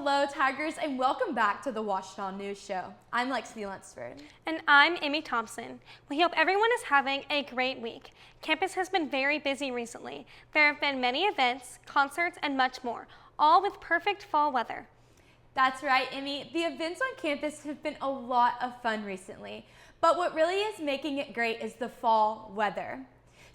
Hello, Tigers, and welcome back to the Washita News Show. I'm Lexi Lunsford. And I'm Amy Thompson. We hope everyone is having a great week. Campus has been very busy recently. There have been many events, concerts, and much more, all with perfect fall weather. That's right, Amy. The events on campus have been a lot of fun recently, but what really is making it great is the fall weather.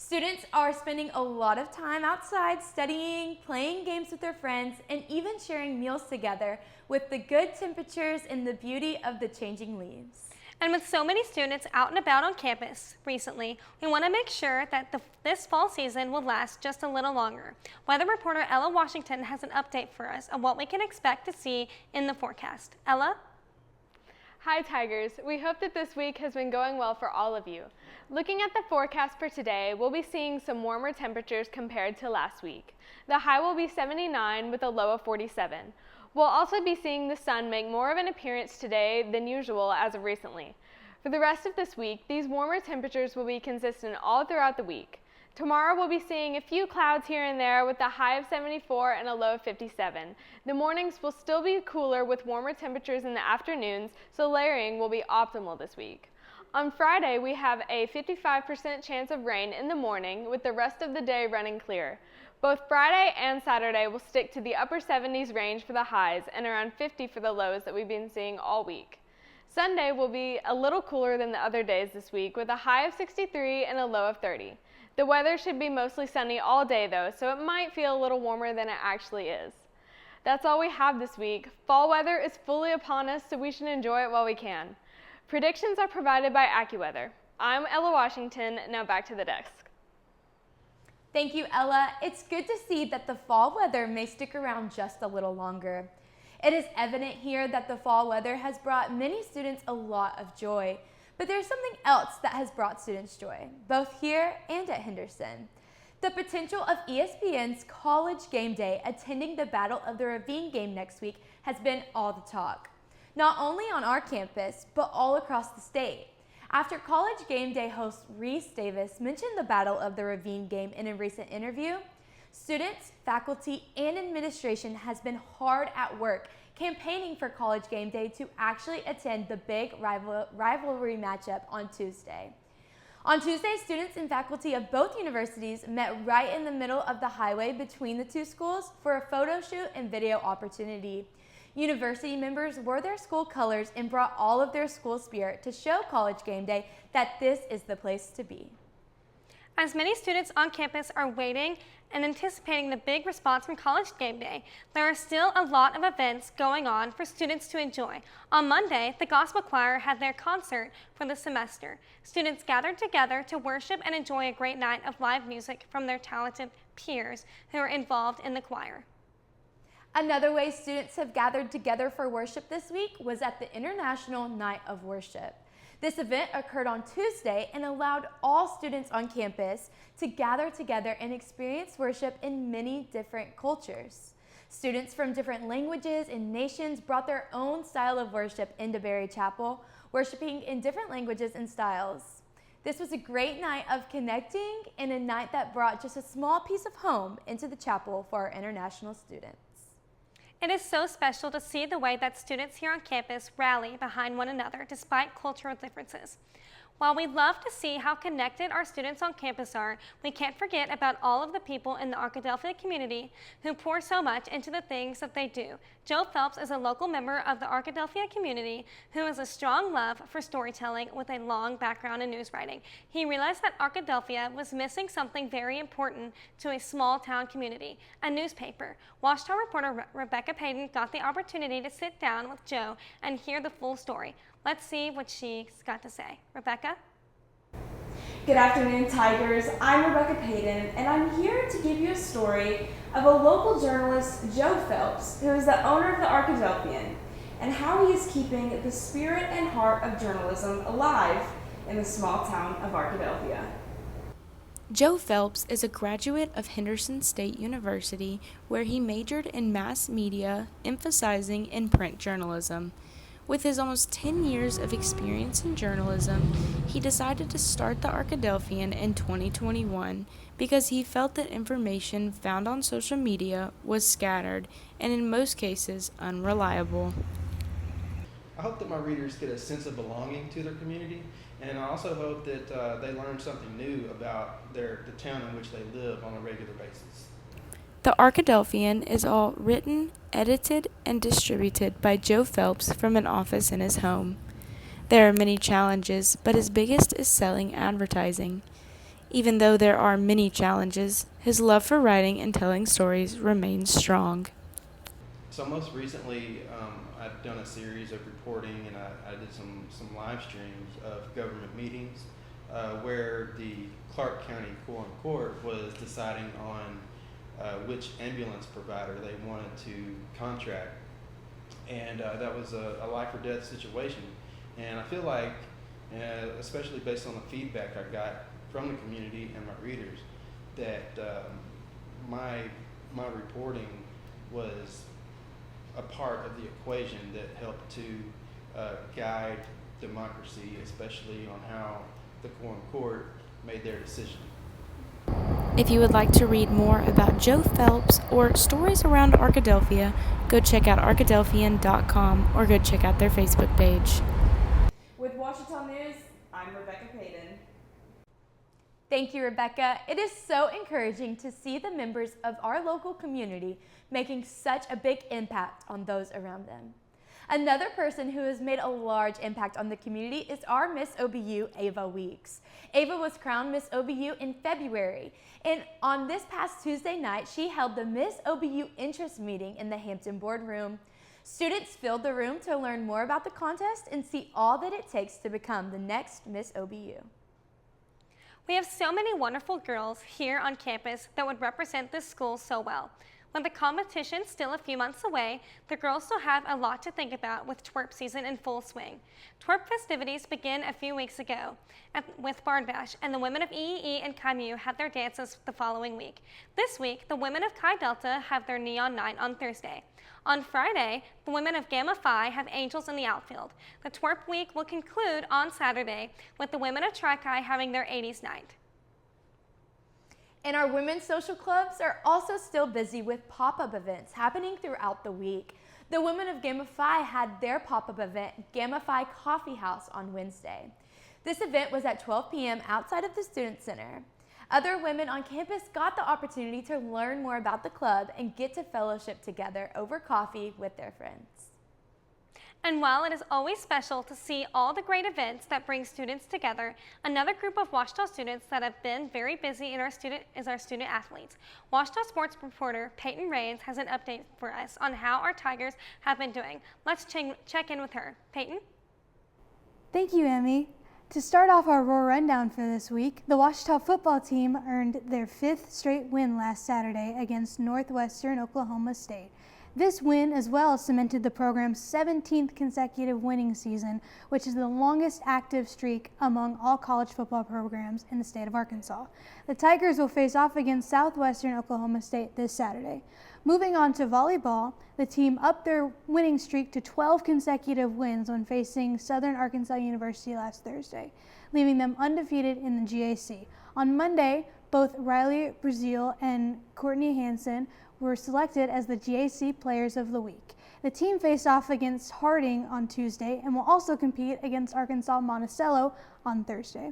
Students are spending a lot of time outside studying, playing games with their friends, and even sharing meals together with the good temperatures and the beauty of the changing leaves. And with so many students out and about on campus recently, we want to make sure that this fall season will last just a little longer. Weather reporter Ella Washington has an update for us on what we can expect to see in the forecast. Ella? Hi Tigers, we hope that this week has been going well for all of you. Looking at the forecast for today, we'll be seeing some warmer temperatures compared to last week. The high will be 79 with a low of 47. We'll also be seeing the sun make more of an appearance today than usual as of recently. For the rest of this week, these warmer temperatures will be consistent all throughout the week. Tomorrow we'll be seeing a few clouds here and there with a high of 74 and a low of 57. The mornings will still be cooler with warmer temperatures in the afternoons, so layering will be optimal this week. On Friday, we have a 55% chance of rain in the morning with the rest of the day running clear. Both Friday and Saturday will stick to the upper 70s range for the highs and around 50 for the lows that we've been seeing all week. Sunday will be a little cooler than the other days this week with a high of 63 and a low of 30. The weather should be mostly sunny all day though, so it might feel a little warmer than it actually is. That's all we have this week. Fall weather is fully upon us, so we should enjoy it while we can. Predictions are provided by AccuWeather. I'm Ella Washington, now back to the desk. Thank you, Ella. It's good to see that the fall weather may stick around just a little longer. It is evident here that the fall weather has brought many students a lot of joy. But there's something else that has brought students joy, both here and at Henderson. The potential of ESPN's College Game Day attending the Battle of the Ravine game next week has been all the talk. Not only on our campus, but all across the state. After College Game Day host Reese Davis mentioned the Battle of the Ravine game in a recent interview, students, faculty, and administration has been hard at work campaigning for College Game Day to actually attend the big rivalry matchup on Tuesday. On Tuesday, students and faculty of both universities met right in the middle of the highway between the two schools for a photo shoot and video opportunity. University members wore their school colors and brought all of their school spirit to show College Game Day that this is the place to be. As many students on campus are waiting and anticipating the big response from College Game Day, there are still a lot of events going on for students to enjoy. On Monday, the Gospel Choir had their concert for the semester. Students gathered together to worship and enjoy a great night of live music from their talented peers who are involved in the choir. Another way students have gathered together for worship this week was at the International Night of Worship. This event occurred on Tuesday and allowed all students on campus to gather together and experience worship in many different cultures. Students from different languages and nations brought their own style of worship into Berry Chapel, worshiping in different languages and styles. This was a great night of connecting and a night that brought just a small piece of home into the chapel for our international students. It is so special to see the way that students here on campus rally behind one another despite cultural differences. While we love to see how connected our students on campus are, we can't forget about all of the people in the Arkadelphia community who pour so much into the things that they do. Joe Phelps is a local member of the Arkadelphia community who has a strong love for storytelling with a long background in news writing. He realized that Arkadelphia was missing something very important to a small town community, a newspaper. Washita reporter Rebecca Payton got the opportunity to sit down with Joe and hear the full story. Let's see what she's got to say. Rebecca? Good afternoon, Tigers. I'm Rebecca Payton, and I'm here to give you a story of a local journalist, Joe Phelps, who is the owner of the Arkadelphian, and how he is keeping the spirit and heart of journalism alive in the small town of Arkadelphia. Joe Phelps is a graduate of Henderson State University, where he majored in mass media, emphasizing in print journalism. With his almost 10 years of experience in journalism, he decided to start the Arkadelphian in 2021 because he felt that information found on social media was scattered and in most cases unreliable. I hope that my readers get a sense of belonging to their community, and I also hope that they learn something new about the town in which they live on a regular basis. The Arkadelphian is all written, edited, and distributed by Joe Phelps from an office in his home. There are many challenges, but his biggest is selling advertising. Even though there are many challenges, his love for writing and telling stories remains strong. So most recently, I've done a series of reporting, and I did some live streams of government meetings where the Clark County Quorum Court was deciding on which ambulance provider they wanted to contract. And that was a life or death situation. And I feel like, especially based on the feedback I got from the community and my readers, that my reporting was a part of the equation that helped to guide democracy, especially on how the Quorum Court made their decision. If you would like to read more about Joe Phelps or stories around Arkadelphia, go check out arkadelphian.com or go check out their Facebook page. With Washita News, I'm Rebecca Payton. Thank you, Rebecca. It is so encouraging to see the members of our local community making such a big impact on those around them. Another person who has made a large impact on the community is our Miss OBU, Ava Weeks. Ava was crowned Miss OBU in February, and on this past Tuesday night, she held the Miss OBU interest meeting in the Hampton Boardroom. Students filled the room to learn more about the contest and see all that it takes to become the next Miss OBU. We have so many wonderful girls here on campus that would represent this school so well. With the competition still a few months away, the girls still have a lot to think about with twerp season in full swing. Twerp festivities began a few weeks ago with Barn Bash, and the women of EEE and Chi Mu had their dances the following week. This week, the women of Chi Delta have their Neon Night on Thursday. On Friday, the women of Gamma Phi have Angels in the outfield. The twerp week will conclude on Saturday with the women of Tri-Chi having their 80s night. And our women's social clubs are also still busy with pop-up events happening throughout the week. The women of Gamma Phi had their pop-up event, Gamma Phi Coffee House, on Wednesday. This event was at 12 p.m. outside of the Student Center. Other women on campus got the opportunity to learn more about the club and get to fellowship together over coffee with their friends. And while it is always special to see all the great events that bring students together, another group of Washita students that have been very busy is our student athletes. Washita sports reporter Peyton Rains has an update for us on how our Tigers have been doing. Let's check in with her. Peyton? Thank you, Emmy. To start off our Roar Rundown for this week, the Washita football team earned their 5th straight win last Saturday against Northwestern Oklahoma State. This win as well cemented the program's 17th consecutive winning season, which is the longest active streak among all college football programs in the state of Arkansas. The Tigers will face off against Southwestern Oklahoma State this Saturday. Moving on to volleyball, the team upped their winning streak to 12 consecutive wins when facing Southern Arkansas University last Thursday, leaving them undefeated in the GAC. On Monday, both Riley Brazil and Courtney Hansen were selected as the GAC Players of the Week. The team faced off against Harding on Tuesday and will also compete against Arkansas Monticello on Thursday.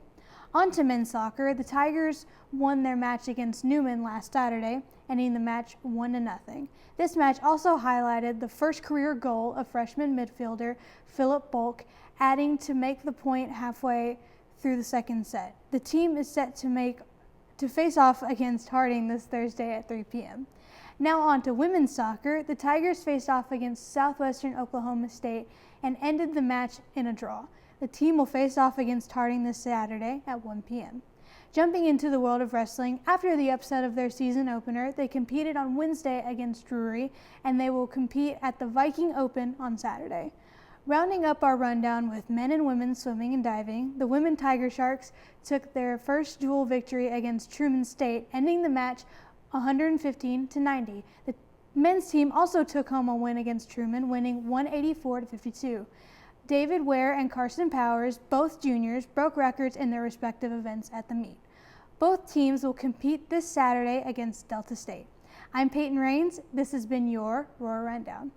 On to men's soccer, the Tigers won their match against Newman last Saturday, ending the match 1-0. This match also highlighted the first career goal of freshman midfielder Philip Bulk, adding to make the point halfway through the second set. The team is set to face off against Harding this Thursday at 3 p.m. Now on to women's soccer. The Tigers faced off against Southwestern Oklahoma State and ended the match in a draw. The team will face off against Harding this Saturday at 1 p.m. Jumping into the world of wrestling, after the upset of their season opener, they competed on Wednesday against Drury, and they will compete at the Viking Open on Saturday. Rounding up our rundown with men and women swimming and diving, the women Tiger Sharks took their first dual victory against Truman State, ending the match 115-90. The men's team also took home a win against Truman, winning 184-52. David Ware and Carson Powers, both juniors, broke records in their respective events at the meet. Both teams will compete this Saturday against Delta State. I'm Peyton Rains. This has been your Roar Rundown.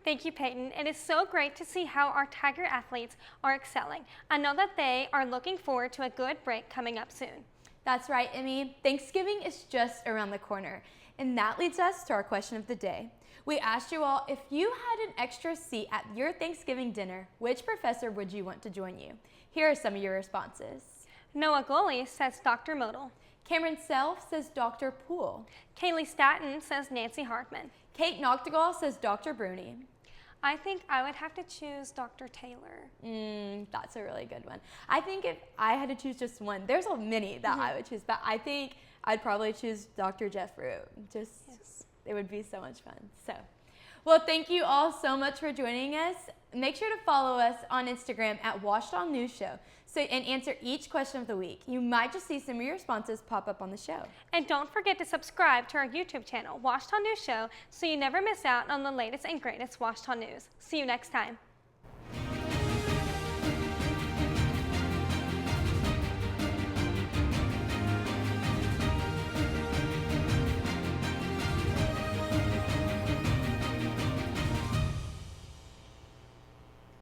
Thank you, Peyton. It is so great to see how our Tiger athletes are excelling. I know that they are looking forward to a good break coming up soon. That's right, Emmy. Thanksgiving is just around the corner. And that leads us to our question of the day. We asked you all, if you had an extra seat at your Thanksgiving dinner, which professor would you want to join you? Here are some of your responses. Noah Goley says Dr. Modal. Cameron Self says Dr. Poole. Kaylee Staton says Nancy Hartman. Kate Noctegal says Dr. Bruni. I think I would have to choose Dr. Taylor. That's a really good one. I think if I had to choose just one, there's so many that I would choose, but I think I'd probably choose Dr. Jeff Root. It would be so much fun. So, well, thank you all so much for joining us. Make sure to follow us on Instagram at Washita News Show and answer each question of the week. You might just see some of your responses pop up on the show. And don't forget to subscribe to our YouTube channel, Washita News Show, so you never miss out on the latest and greatest Washita news. See you next time.